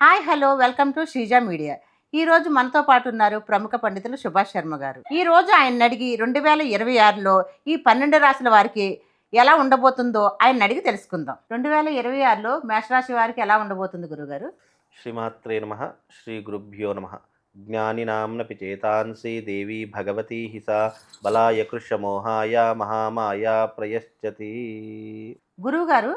Hi hello welcome to Sreeja media. ఈ రోజు మనతో పాటు ఉన్నారు ప్రముఖ పండితులు సుభాష్ శర్మ గారు. ఈ రోజు ఆయన అడిగి 2026లో ఈ 12 రాశుల వారికి ఎలా ఉండబోతుందో ఆయన అడిగి తెలుసుకుందాం. 2026లో మేషరాశి వారికి ఎలా ఉండబోతుంది గురుగారు? శ్రీమాత్రే నమ. శ్రీ గురుభ్యో నమ. జ్ఞానినాంనపి చేతాంసి దేవి భగవతి హిసా బలాయ కృషమోహాయ మహామాయ ప్రయశ్చతి. గురువు గారు,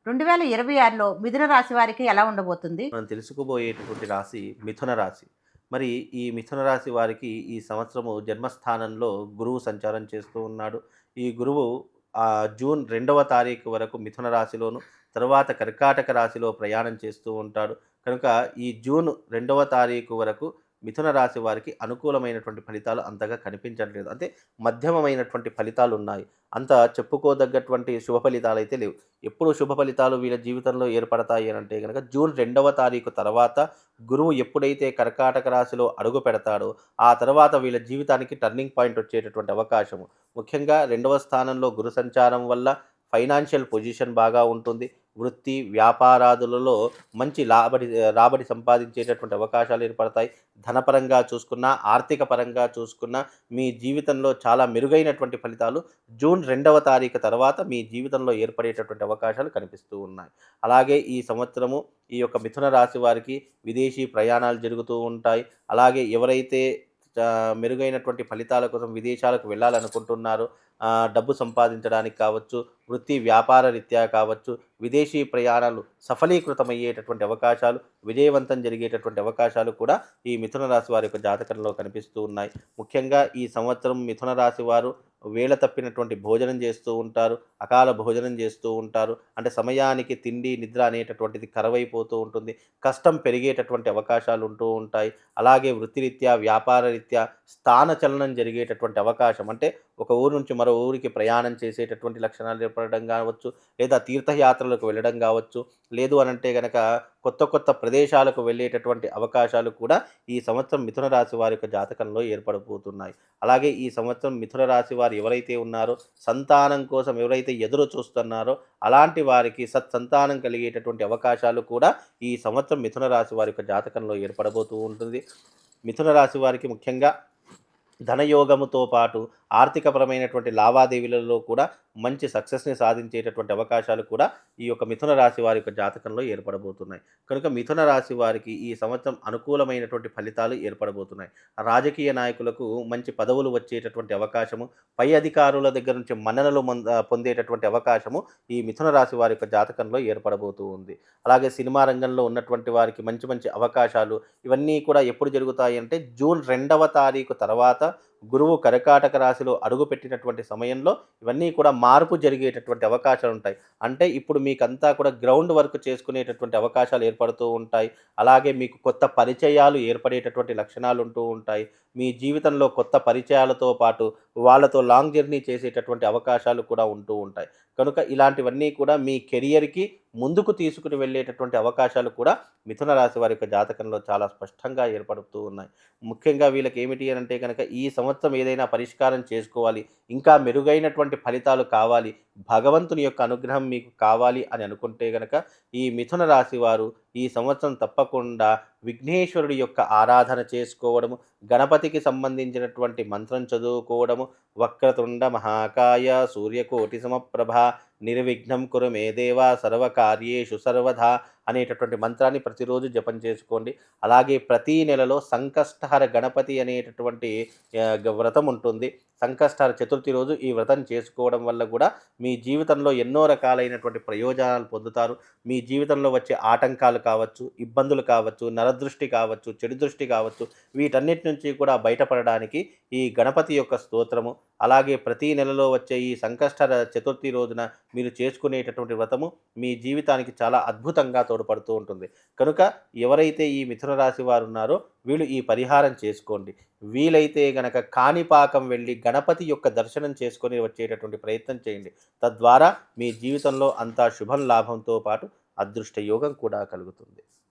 2026లో మిథున రాశి వారికి ఎలా ఉండబోతుంది? మనం తెలుసుకోబోయేటటువంటి రాశి మిథున రాశి. మరి ఈ మిథున రాశి వారికి ఈ సంవత్సరము జన్మస్థానంలో గురువు సంచారం చేస్తూ ఉన్నాడు. ఈ గురువు జూన్ 2వ తారీఖు వరకు మిథున రాశిలోను, తర్వాత కర్కాటక రాశిలో ప్రయాణం చేస్తూ ఉంటాడు. కనుక ఈ జూన్ 2వ తారీఖు వరకు మిథున రాశి వారికి అనుకూలమైనటువంటి ఫలితాలు అంతగా కనిపించట్లేదు. అంటే మధ్యమమైనటువంటి ఫలితాలు ఉన్నాయి. అంత చెప్పుకోదగ్గటువంటి శుభ ఫలితాలు అయితే లేవు. ఎప్పుడు శుభ ఫలితాలు వీళ్ళ జీవితంలో ఏర్పడతాయి అని అంటే కనుక జూన్ 2వ తారీఖు తర్వాత గురువు ఎప్పుడైతే కర్కాటక రాశిలో అడుగు పెడతాడో ఆ తర్వాత వీళ్ళ జీవితానికి టర్నింగ్ పాయింట్ వచ్చేటటువంటి అవకాశము. ముఖ్యంగా 2వ స్థానంలో గురు సంచారం వల్ల ఫైనాన్షియల్ పొజిషన్ బాగా ఉంటుంది. వృత్తి వ్యాపారాదులలో మంచి రాబడి సంపాదించేటటువంటి అవకాశాలు ఏర్పడతాయి. ధనపరంగా చూసుకున్నా, ఆర్థిక పరంగా చూసుకున్నా మీ జీవితంలో చాలా మెరుగైనటువంటి ఫలితాలు జూన్ 2వ తారీఖు తర్వాత మీ జీవితంలో ఏర్పడేటటువంటి అవకాశాలు కనిపిస్తూ ఉన్నాయి. అలాగే ఈ సంవత్సరము ఈ యొక్క మిథున రాశి వారికి విదేశీ ప్రయాణాలు జరుగుతూ ఉంటాయి. అలాగే ఎవరైతే మెరుగైనటువంటి ఫలితాల కోసం విదేశాలకు వెళ్ళాలనుకుంటున్నారో, డబ్బు సంపాదించడానికి కావచ్చు, వృత్తి వ్యాపార రీత్యా కావచ్చు, విదేశీ ప్రయాణాలు సఫలీకృతమయ్యేటటువంటి అవకాశాలు, విజయవంతం జరిగేటటువంటి అవకాశాలు కూడా ఈ మిథున రాశి వారి యొక్క జాతకంలో కనిపిస్తూ ఉన్నాయి. ముఖ్యంగా ఈ సంవత్సరం మిథున రాశి వారు వేళ తప్పినటువంటి భోజనం చేస్తూ ఉంటారు, అకాల భోజనం చేస్తూ ఉంటారు. అంటే సమయానికి తిండి నిద్ర అనేటటువంటిది కరవైపోతూ ఉంటుంది. కష్టం పెరిగేటటువంటి అవకాశాలు ఉంటూ ఉంటాయి. అలాగే వృత్తిరీత్యా వ్యాపార రీత్యా స్థాన చలనం జరిగేటటువంటి అవకాశం, అంటే ఒక ఊరు నుంచి మరో ఊరికి ప్రయాణం చేసేటటువంటి లక్షణాలు ఏర్పడడం కావచ్చు, లేదా తీర్థయాత్రలకు వెళ్ళడం కావచ్చు, లేదు అనంటే గనక కొత్త కొత్త ప్రదేశాలకు వెళ్ళేటటువంటి అవకాశాలు కూడా ఈ సంవత్సరం మిథున రాశి వారి యొక్క జాతకంలో ఏర్పడబోతున్నాయి. అలాగే ఈ సంవత్సరం మిథున రాశి వారు ఎవరైతే ఉన్నారో, సంతానం కోసం ఎవరైతే ఎదురు చూస్తున్నారో అలాంటి వారికి సత్సంతానం కలిగేటటువంటి అవకాశాలు కూడా ఈ సంవత్సరం మిథున రాశి వారి యొక్క జాతకంలో ఏర్పడబోతూ ఉంటుంది. మిథున రాశి వారికి ముఖ్యంగా ధనయోగముతో పాటు ఆర్థికపరమైనటువంటి లావాదేవీలలో కూడా మంచి సక్సెస్ని సాధించేటటువంటి అవకాశాలు కూడా ఈ యొక్క మిథున రాశి వారి యొక్క జాతకంలో ఏర్పడబోతున్నాయి. కనుక మిథున రాశి వారికి ఈ సంవత్సరం అనుకూలమైనటువంటి ఫలితాలు ఏర్పడబోతున్నాయి. రాజకీయ నాయకులకు మంచి పదవులు వచ్చేటటువంటి అవకాశము, పై అధికారుల దగ్గర నుంచి మన్ననలు పొందేటటువంటి అవకాశము ఈ మిథున రాశి వారి యొక్క జాతకంలో ఏర్పడబోతూ ఉంది. అలాగే సినిమా రంగంలో ఉన్నటువంటి వారికి మంచి మంచి అవకాశాలు ఇవన్నీ కూడా ఎప్పుడు జరుగుతాయి అంటే జూన్ 2వ తారీఖు తర్వాత గురువు కర్కాటక రాశిలో అడుగుపెట్టినటువంటి సమయంలో ఇవన్నీ కూడా మార్పు జరిగేటటువంటి అవకాశాలు ఉంటాయి. అంటే ఇప్పుడు మీకంతా కూడా గ్రౌండ్ వర్క్ చేసుకునేటటువంటి అవకాశాలు ఏర్పడుతూ ఉంటాయి. అలాగే మీకు కొత్త పరిచయాలు ఏర్పడేటటువంటి లక్షణాలు ఉంటూ ఉంటాయి. మీ జీవితంలో కొత్త పరిచయాలతో పాటు వాళ్ళతో లాంగ్ జర్నీ చేసేటటువంటి అవకాశాలు కూడా ఉంటూ ఉంటాయి. కనుక ఇలాంటివన్నీ కూడా మీ కెరియర్కి ముందుకు తీసుకుని వెళ్ళేటటువంటి అవకాశాలు కూడా మిథున రాశి వారి యొక్క జాతకంలో చాలా స్పష్టంగా ఏర్పడుతూ ఉన్నాయి. ముఖ్యంగా వీళ్ళకి ఏమిటి అని అంటే కనుక ఈ సంవత్సరం ఏదైనా పరిష్కారం చేసుకోవాలి, ఇంకా మెరుగైనటువంటి ఫలితాలు కావాలి, భగవంతుని యొక్క అనుగ్రహం మీకు కావాలి అని అనుకుంటే కనుక ఈ మిథున రాశి వారు ఈ సంవత్సరం తప్పకుండా విఘ్నేశ్వరుడి యొక్క ఆరాధన చేసుకోవడము, గణపతికి సంబంధించినటువంటి మంత్రం చదువుకోవడము, వక్రతుండ మహాకాయ సూర్యకోటి సమప్రభ నిర్విఘ్నం కురు మే దేవా సర్వకార్యేషు సర్వదా అనేటటువంటి మంత్రాన్ని ప్రతిరోజు జపం చేసుకోండి. అలాగే ప్రతీ నెలలో సంకష్టహర గణపతి అనేటటువంటి వ్రతం ఉంటుంది. సంకష్టహర చతుర్థి రోజు ఈ వ్రతం చేసుకోవడం వల్ల కూడా మీ జీవితంలో ఎన్నో రకాలైనటువంటి ప్రయోజనాలు పొందుతారు. మీ జీవితంలో వచ్చే ఆటంకాలు కావచ్చు, ఇబ్బందులు కావచ్చు, నరదృష్టి కావచ్చు, చెడు దృష్టి కావచ్చు, వీటన్నిటి నుంచి కూడా బయటపడడానికి ఈ గణపతి యొక్క స్తోత్రము, అలాగే ప్రతీ నెలలో వచ్చే ఈ సంకష్టహర చతుర్థి రోజున మీరు చేసుకునేటటువంటి వ్రతము మీ జీవితానికి చాలా అద్భుతంగా తోడ్పడుతూ ఉంటుంది. కనుక ఎవరైతే ఈ మిథున రాశి వారు ఉన్నారో వీళ్ళు ఈ పరిహారం చేసుకోండి. వీలైతే గనక కాణిపాకం వెళ్ళి గణపతి యొక్క దర్శనం చేసుకొని వచ్చేటటువంటి ప్రయత్నం చేయండి. తద్వారా మీ జీవితంలో అంతా శుభం లాభంతో పాటు అదృష్ట యోగం కూడా కలుగుతుంది.